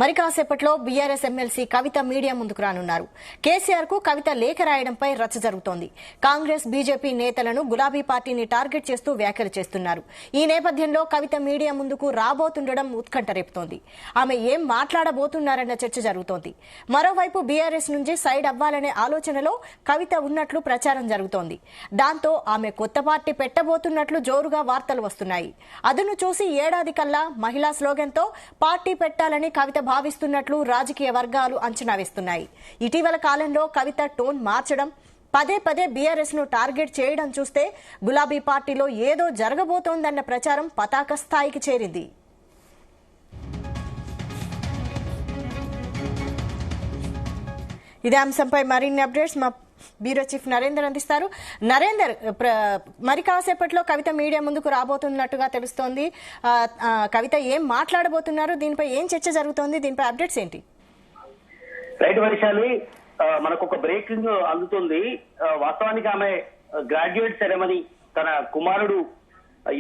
మరి కాసేపట్లో BRS MLC కవిత media ముందుకు రానున్నారు. కేసీఆర్ కు కవిత లేఖ రాయడంపై రచ్చ జరుగుతోంది. కాంగ్రెస్ బీజేపీ నేతలను గులాబీ పార్టీని టార్గెట్ చేస్తూ వ్యాఖ్యలు చేస్తున్నారు. ఈ నేపథ్యంలో కవిత మీడియా ముందుకు రాబోతుండడం ఉత్కంఠ రేపుతోంది. ఆమె ఏం మాట్లాడబోతున్నారన్న చర్చ జరుగుతోంది. మరోవైపు బీఆర్ఎస్ నుంచి సైడ్ అవ్వాలనే ఆలోచనలో కవిత ఉన్నట్లు ప్రచారం జరుగుతోంది. దాంతో ఆమె కొత్త పార్టీ పెట్టబోతున్నట్లు జోరుగా వార్తలు వస్తున్నాయి. అదును చూసి ఏడాది కల్లా మహిళా స్లోగన్తో పార్టీ పెట్టాలని కవిత భావిస్తున్నట్లు రాజకీయ వర్గాలు అంచనా వేస్తున్నాయి. ఇటీవల కాలంలో కవిత టోన్ మార్చడం, పదే పదే బీఆర్ఎస్ ను టార్గెట్ చేయడం చూస్తే గులాబీ పార్టీలో ఏదో జరగబోతోందన్న ప్రచారం పతాక స్థాయికి చేరింది. ఇదే అంశంపై మరిన్ని అప్డేట్స్ మా బ్యూరో చీఫ్ నరేందర్ అందిస్తారు. నరేందర్, మరి కాసేపట్లో కవిత మీడియా ముందుకు రాబోతున్నట్టుగా తెలుస్తోంది. కవిత ఏం మాట్లాడబోతున్నారు, దీనిపై ఏం చర్చ జరుగుతోంది, దీనిపై అప్డేట్స్ ఏంటి? రైట్ వైశాలి, మనకు ఒక బ్రేకింగ్ అందుతుంది. వాస్తవానికి ఆమె గ్రాడ్యుయేట్ సెరమనీ తన కుమారుడు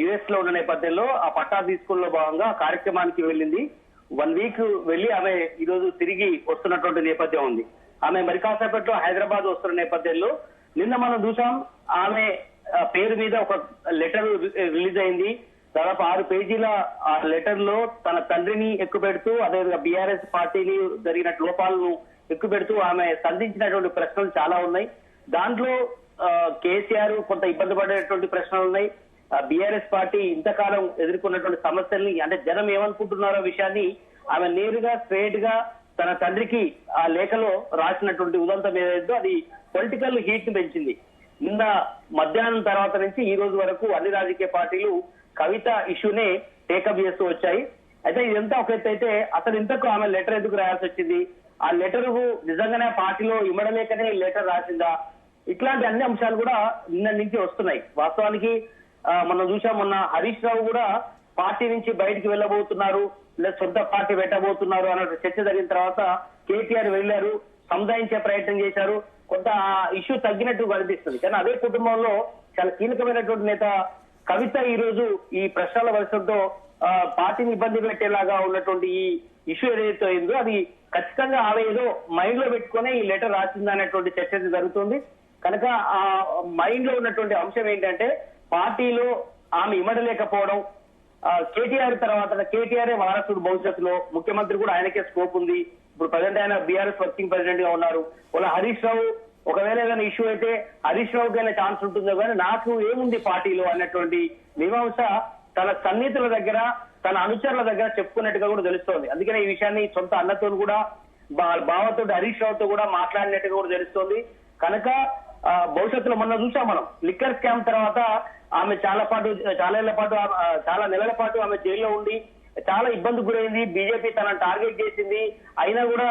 యుఎస్ లో ఉన్న నేపథ్యంలో ఆ పట్టా తీసుకున్న భాగంగా కార్యక్రమానికి వెళ్ళింది. 1 వీక్ వెళ్లి ఆమె ఈ రోజు తిరిగి వస్తున్నటువంటి నేపథ్యం ఉంది. ఆమె మరి కాసేపట్లో హైదరాబాద్ వస్తున్న నేపథ్యంలో నిన్న మనం చూసాం, ఆమె పేరు మీద ఒక లెటర్ రిలీజ్ అయింది. దాదాపు 6 పేజీల ఆ లెటర్ లో తన తండ్రిని ఎక్కుపెడుతూ, అదేవిధంగా బీఆర్ఎస్ పార్టీని జరిగిన లోపాలను ఎక్కుపెడుతూ ఆమె సంధించినటువంటి ప్రశ్నలు చాలా ఉన్నాయి. దాంట్లో కేసీఆర్ కొంత ఇబ్బంది పడేటువంటి ప్రశ్నలు ఉన్నాయి. బీఆర్ఎస్ పార్టీ ఇంతకాలం ఎదుర్కొన్నటువంటి సమస్యల్ని, అంటే జనం ఏమనుకుంటున్నారో విషయాన్ని ఆమె నేరుగా స్ట్రేట్ గా తన తండ్రికి ఆ లేఖలో రాసినటువంటి ఉదంతం ఏదైతే అది పొలిటికల్ హీట్ ని పెంచింది. నిన్న మధ్యాహ్నం తర్వాత నుంచి ఈ రోజు వరకు అన్ని రాజకీయ పార్టీలు కవిత ఇష్యూనే టేకప్ చేస్తూ వచ్చాయి. అయితే ఇదంతా ఒక ఎత్తు అయితే, అసలు ఇంతకు ఆమె లెటర్ ఎందుకు రాయాల్సి వచ్చింది, ఆ లెటర్ నిజంగానే పార్టీలో ఇమ్మడలేకనే లెటర్ రాసిందా, ఇట్లాంటి అన్ని అంశాలు కూడా నిన్న నుంచి వస్తున్నాయి. వాస్తవానికి మనం చూసాం, మొన్న హరీష్ రావు కూడా పార్టీ నుంచి బయటికి వెళ్ళబోతున్నారు, లేదా సొంత పార్టీ పెట్టబోతున్నారు అన్న చర్చ జరిగిన తర్వాత కేటీఆర్ వెళ్లారు, సముదాయించే ప్రయత్నం చేశారు. కొంత ఇష్యూ తగ్గినట్టు కనిపిస్తుంది. కానీ అదే కుటుంబంలో చాలా కీలకమైనటువంటి నేత కవిత ఈ రోజు ఈ ప్రశ్నల వర్షంతో పార్టీని ఇబ్బంది పెట్టేలాగా ఉన్నటువంటి ఈ ఇష్యూ ఏదైతే అయిందో అది ఖచ్చితంగా ఆమె ఏదో మైండ్ లో పెట్టుకునే ఈ లెటర్ రాసిందనేటువంటి చర్చ జరుగుతుంది. కనుక ఆ మైండ్ లో ఉన్నటువంటి అంశం ఏంటంటే, పార్టీలో ఆమె ఇమ్మడలేకపోవడం, కేటీఆర్ తర్వాత కేటీఆర్ఏ వారసుడు, భవిష్యత్తులో ముఖ్యమంత్రి కూడా ఆయనకే స్కోప్ ఉంది. ఇప్పుడు ప్రజెంట్ ఆయన బీఆర్ఎస్ వర్కింగ్ ప్రెసిడెంట్ గా ఉన్నారు. వాళ్ళ హరీష్ రావు ఒకవేళ ఏదైనా ఇష్యూ అయితే హరీష్ రావుకి అయినా ఛాన్స్ ఉంటుందో కానీ నాకు ఏముంది పార్టీలో అన్నటువంటి మీమాంస తన సన్నిహితుల దగ్గర, తన అనుచరుల దగ్గర చెప్పుకున్నట్టుగా కూడా తెలుస్తోంది. అందుకనే ఈ విషయాన్ని సొంత అన్నతో కూడా, బావతో హరీష్ రావుతో కూడా మాట్లాడినట్టుగా కూడా తెలుస్తోంది. కనుక భవిష్యత్తులో మొన్న చూసాం మనం, లిక్కర్ స్కామ్ తర్వాత ఆమె చాలా నెలల పాటు ఆమె జైల్లో ఉండి చాలా ఇబ్బంది గురైంది. బీజేపీ తనను టార్గెట్ చేసింది, అయినా కూడా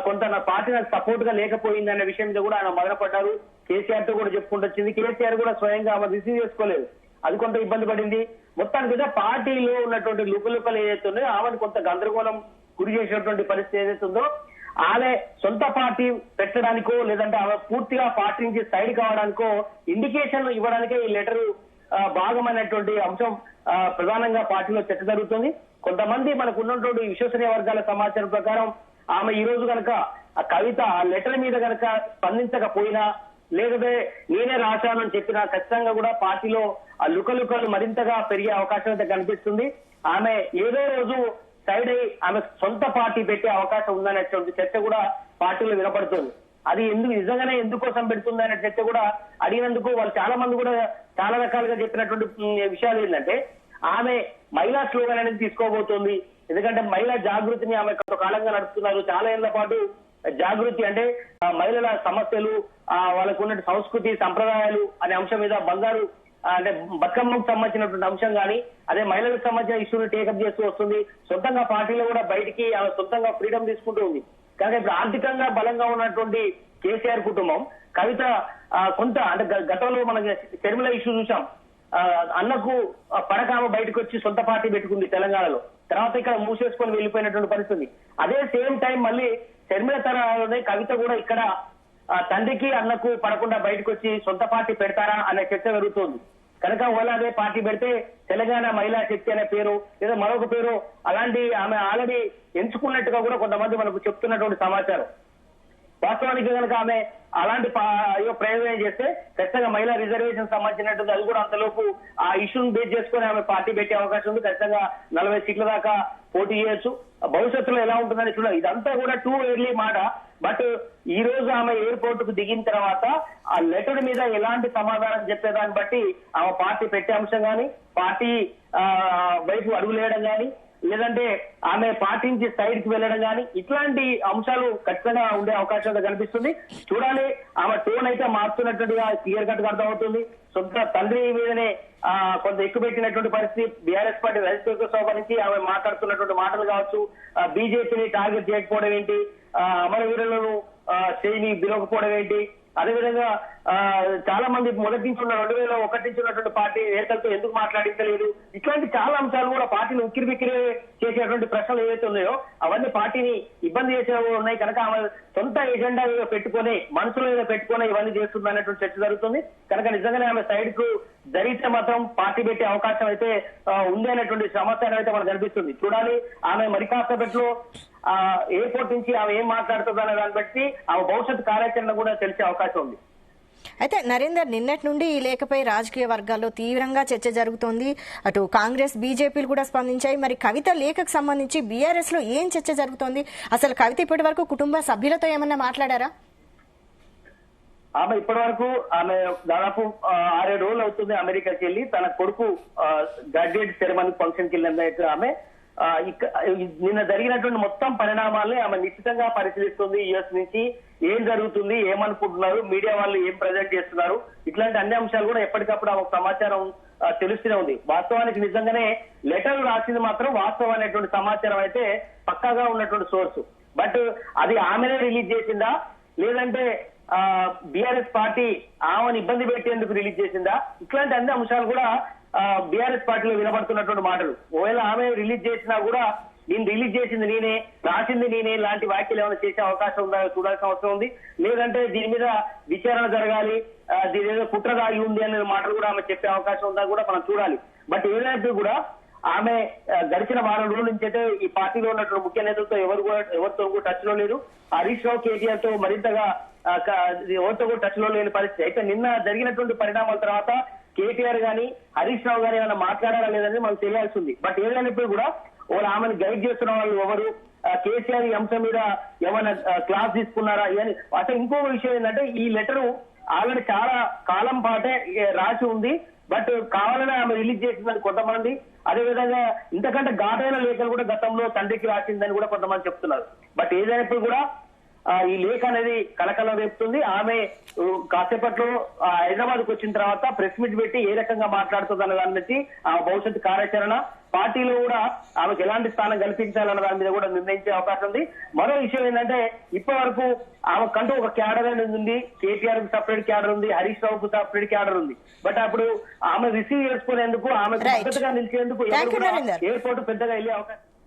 కొంత పార్టీ నాకు సపోర్ట్ గా లేకపోయింది అనే విషయం మీద కూడా ఆయన మొదలుపడ్డారు. కేసీఆర్ తో కూడా చెప్పుకుంటూ వచ్చింది. కేసీఆర్ కూడా స్వయంగా ఆమె రిసీవ్ చేసుకోలేదు, అది కొంత ఇబ్బంది పడింది. మొత్తానికి పార్టీలో ఉన్నటువంటి లుకలుకలు ఏదైతే ఉన్నాయో ఆమెను కొంత గందరగోళం గురి చేసినటువంటి పరిస్థితి ఏదైతే ఉందో, ఆమె సొంత పార్టీ పెట్టడానికో లేదంటే ఆమె పూర్తిగా పార్టీ నుంచి సైడ్ కావడానికో ఇండికేషన్ ఇవ్వడానికే ఈ లెటర్ భాగమైనటువంటి అంశం ప్రధానంగా పార్టీలో చర్చ జరుగుతుంది. కొంతమంది మనకు ఉన్నటువంటి విశ్వసనీయ వర్గాల సమాచారం ప్రకారం ఆమె ఈ రోజు కనుక ఆ కవిత ఆ లెటర్ మీద కనుక స్పందించకపోయినా, లేకపోతే నేనే రాశానని చెప్పినా ఖచ్చితంగా కూడా పార్టీలో ఆ లుకలుకలు మరింతగా పెరిగే అవకాశం అయితే కనిపిస్తుంది. ఆమె ఏదో రోజు సైడ్ అయి ఆమె సొంత పార్టీ పెట్టే అవకాశం ఉందనేటువంటి చర్చ కూడా పార్టీలో వినపడుతుంది. అది నిజంగానే ఎందుకోసం పెడుతుంది అనే చర్చ కూడా అడిగినందుకు వాళ్ళు చాలా మంది కూడా చాలా రకాలుగా చెప్పినటువంటి విషయాలు ఏంటంటే, ఆమె మహిళా స్లోగన్ అనేది తీసుకోబోతోంది. ఎందుకంటే మహిళా జాగృతిని ఆమె కొంతకాలంగా నడుపుతున్నారు. చాలా ఏళ్ల పాటు జాగృతి అంటే మహిళల సమస్యలు, వాళ్ళకు ఉన్న సంస్కృతి సంప్రదాయాలు అనే అంశం మీద బంగారు అంటే బతుకమ్మకు సంబంధించినటువంటి అంశం కానీ, అదే మహిళలకు సంబంధించిన ఇష్యూని టేకప్ చేస్తూ వస్తుంది. సొంతంగా పార్టీలో కూడా బయటికి ఆమె సొంతంగా ఫ్రీడమ్ తీసుకుంటూ ఉంది. కానీ ఇప్పుడు ఆర్థికంగా బలంగా ఉన్నటువంటి కేసీఆర్ కుటుంబం కవిత కొంత అంటే గతంలో మనకి షర్మిల ఇష్యూ చూసాం, అన్నకు పడకామ బయటకు వచ్చి సొంత పార్టీ పెట్టుకుంది తెలంగాణలో, తర్వాత ఇక్కడ మూసేసుకొని వెళ్ళిపోయినటువంటి పరిస్థితి. అదే సేమ్ టైం మళ్ళీ షర్మిల తరహాలోనే కవిత కూడా ఇక్కడ తండ్రికి అన్నకు పడకుండా బయటకు వచ్చి సొంత పార్టీ పెడతారా అనే చర్చ జరుగుతోంది. కనుక ఓలా అదే పార్టీ పెడితే తెలంగాణ మహిళా శక్తి అనే పేరు లేదా మరొక పేరు అలాంటి ఆమె ఆల్రెడీ ఎంచుకున్నట్టుగా కూడా కొంతమంది మనకు చెప్తున్నటువంటి సమాచారం. వాస్తవానికి కనుక ఆమె అలాంటి ప్రయోజనం చేస్తే ఖచ్చితంగా మహిళా రిజర్వేషన్ సంబంధించినట్టు అది కూడా అంతలోపు ఆ ఇష్యూని బేస్ చేసుకుని ఆమె పార్టీ పెట్టే అవకాశం ఉంది. ఖచ్చితంగా 40 సీట్ల దాకా పోటీ చేయొచ్చు. భవిష్యత్తులో ఎలా ఉంటుందని చూడాలి. ఇదంతా కూడా టూ ఎర్లీ మాట. బట్ ఈ రోజు ఆమె ఎయిర్పోర్ట్ కు దిగిన తర్వాత ఆ లెటర్ మీద ఎలాంటి సమాధానం చెప్పేదాన్ని బట్టి ఆమె పార్టీ పెట్టే అంశం గాని, పార్టీ వైపు అడుగులేయడం గాని, లేదంటే ఆమె పార్టీ నుంచి సైడ్ కి వెళ్ళడం గాని, ఇట్లాంటి అంశాలు ఖచ్చితంగా ఉండే అవకాశం కనిపిస్తుంది. చూడాలి. ఆమె టోన్ అయితే మారుతున్నట్టుగా క్లియర్ కట్ గా అర్థమవుతుంది. సొంత తండ్రి మీదనే కొంత ఎక్కువ పెట్టినటువంటి పరిస్థితి. బీఆర్ఎస్ పార్టీ రాజకీయ సభ నుంచి ఆమె మాట్లాడుతున్నటువంటి మాటలు కావచ్చు, బీజేపీని టార్గెట్ చేయకపోవడం ఏంటి, అమరవీరులను చేయిని పిలవకపోవడం ఏంటి, అదేవిధంగా చాలా మంది మొదటి నుంచి ఉన్న 2001 నుంచి ఉన్నటువంటి పార్టీ నేతలతో ఎందుకు మాట్లాడించలేదు, ఇట్లాంటి చాలా అంశాలు కూడా పార్టీని ఉక్కిరి బిక్కిరి చేసేటువంటి ప్రశ్నలు ఏవైతే ఉన్నాయో అవన్నీ పార్టీని ఇబ్బంది చేసే ఉన్నాయి. కనుక ఆమె సొంత ఎజెండా పెట్టుకుని మనసులో పెట్టుకుని ఇవన్నీ చేస్తుంది అన్నటువంటి చర్చ జరుగుతుంది. కనుక నిజంగానే ఆమె సైడ్ కు జరిగితే మాత్రం పార్టీ పెట్టే అవకాశం అయితే ఉంది అనేటువంటి సమాచారం అయితే మనకు కనిపిస్తుంది. చూడాలి. ఆమె మరి కాసేపట్లో ఎయిర్పోర్ట్ నుంచి ఆమె ఏం మాట్లాడుతుంది అనే దాన్ని బట్టి ఆమె భవిష్యత్ కార్యాచరణ కూడా తెలిసే అవకాశం ఉంది. అయితే నరేందర్, నిన్నటి నుండి ఈ లేఖపై రాజకీయ వర్గాల్లో తీవ్రంగా చర్చ జరుగుతోంది. అటు కాంగ్రెస్, బీజేపీలు కూడా స్పందించాయి. మరి కవిత లేఖకు సంబంధించి బీఆర్ఎస్ లో ఏం చర్చ జరుగుతోంది? అసలు కవిత ఇప్పటి వరకు కుటుంబ సభ్యులతో ఏమన్నా మాట్లాడారా? ఆమె ఇప్పటి వరకు ఆమె దాదాపు 6-7 రోజులు అవుతుంది అమెరికాకి వెళ్ళి. తన కొడుకు గ్రాడ్యుయేట్ సెరమనీ ఫంక్షన్ కి వెళ్ళినట్టు ఆమె నిన్న జరిగినటువంటి మొత్తం పరిణామాల్ని ఆమె నిశ్చితంగా పరిశీలిస్తుంది. యుఎస్ నుంచి ఏం జరుగుతుంది, ఏమనుకుంటున్నారు, మీడియా వాళ్ళు ఏం ప్రజెంట్ చేస్తున్నారు, ఇట్లాంటి అన్ని అంశాలు కూడా ఎప్పటికప్పుడు ఆమె సమాచారం తెలుస్తూనే ఉంది. వాస్తవానికి నిజంగానే లెటర్ రాసింది మాత్రం వాస్తవం అనేటువంటి సమాచారం అయితే పక్కాగా ఉన్నటువంటి సోర్స్. బట్ అది ఆమెనే రిలీజ్ చేసిందా, లేదంటే బీఆర్ఎస్ పార్టీ ఆమెను ఇబ్బంది పెట్టేందుకు రిలీజ్ చేసిందా, ఇట్లాంటి అన్ని అంశాలు కూడా బీఆర్ఎస్ పార్టీలో వినబడుతున్నటువంటి మాటలు. ఒకవేళ ఆమె రిలీజ్ చేసినా కూడా నేను రిలీజ్ చేసింది నేనే, రాసింది నేనే లాంటి వ్యాఖ్యలు ఏమైనా చేసే అవకాశం ఉందా చూడాల్సిన అవసరం ఉంది. లేదంటే దీని మీద విచారణ జరగాలి, దీని ఏదో కుట్ర దాగి ఉంది అనే మాటలు కూడా ఆమె చెప్పే అవకాశం ఉందా కూడా మనం చూడాలి. బట్ ఏదైతే కూడా ఆమె గడిచిన వారం రోజుల నుంచి అయితే ఈ పార్టీలో ఉన్నటువంటి ముఖ్య నేతలతో ఎవరితో కూడా టచ్ లో లేదు. హరీష్ రావు, కేటీఆర్ తో మరింతగా ఎవరితో కూడా టచ్ లో లేని పరిస్థితి. అయితే నిన్న జరిగినటువంటి పరిణామాల తర్వాత కేటీఆర్ గాని హరీష్ రావు గాని ఏమైనా మాట్లాడారా లేదని మనకు తెలియాల్సి ఉంది. బట్ ఏదైనప్పుడు కూడా వాళ్ళు ఆమెను గైడ్ చేస్తున్న వాళ్ళు ఎవరు, కేసీఆర్ ఈ అంశం మీద ఏమైనా క్లాస్ తీసుకున్నారా అని. అసలు ఇంకో విషయం ఏంటంటే ఈ లెటరు ఆల్రెడీ చాలా కాలం పాటే రాసి ఉంది. బట్ కావాలని ఆమె రిలీజ్ చేసిందని కొంతమంది, అదేవిధంగా ఇంతకంటే ఘాటైన లేఖలు కూడా గతంలో తండ్రికి రాసిందని కూడా కొంతమంది చెప్తున్నారు. బట్ ఏదైనప్పుడు కూడా ఈ లేఖ అనేది కలకలం రేపుతుంది. ఆమె కాసేపట్లో హైదరాబాద్ కు వచ్చిన తర్వాత ప్రెస్ మీట్ పెట్టి ఏ రకంగా మాట్లాడుతుంది అన్న దాన్ని బట్టి ఆ భవిష్యత్ కార్యాచరణ, పార్టీలో కూడా ఆమెకు ఎలాంటి స్థానం కల్పించాలన్న దాని మీద కూడా నిర్ణయించే అవకాశం ఉంది. మరో విషయం ఏంటంటే ఇప్పటి వరకు ఆమెకంటూ ఒక క్యాడర్ అనేది ఉంది. కేటీఆర్ కు సపరేట్ క్యాడర్ ఉంది, హరీష్ రావు కు సపరేట్ క్యాడర్ ఉంది. బట్ అప్పుడు ఆమె రిసీవ్ చేసుకునేందుకు, ఆమెకు మద్దతుగా నిలిచేందుకు ఎయిర్పోర్ట్ పెద్దగా వెళ్లే అవకాశం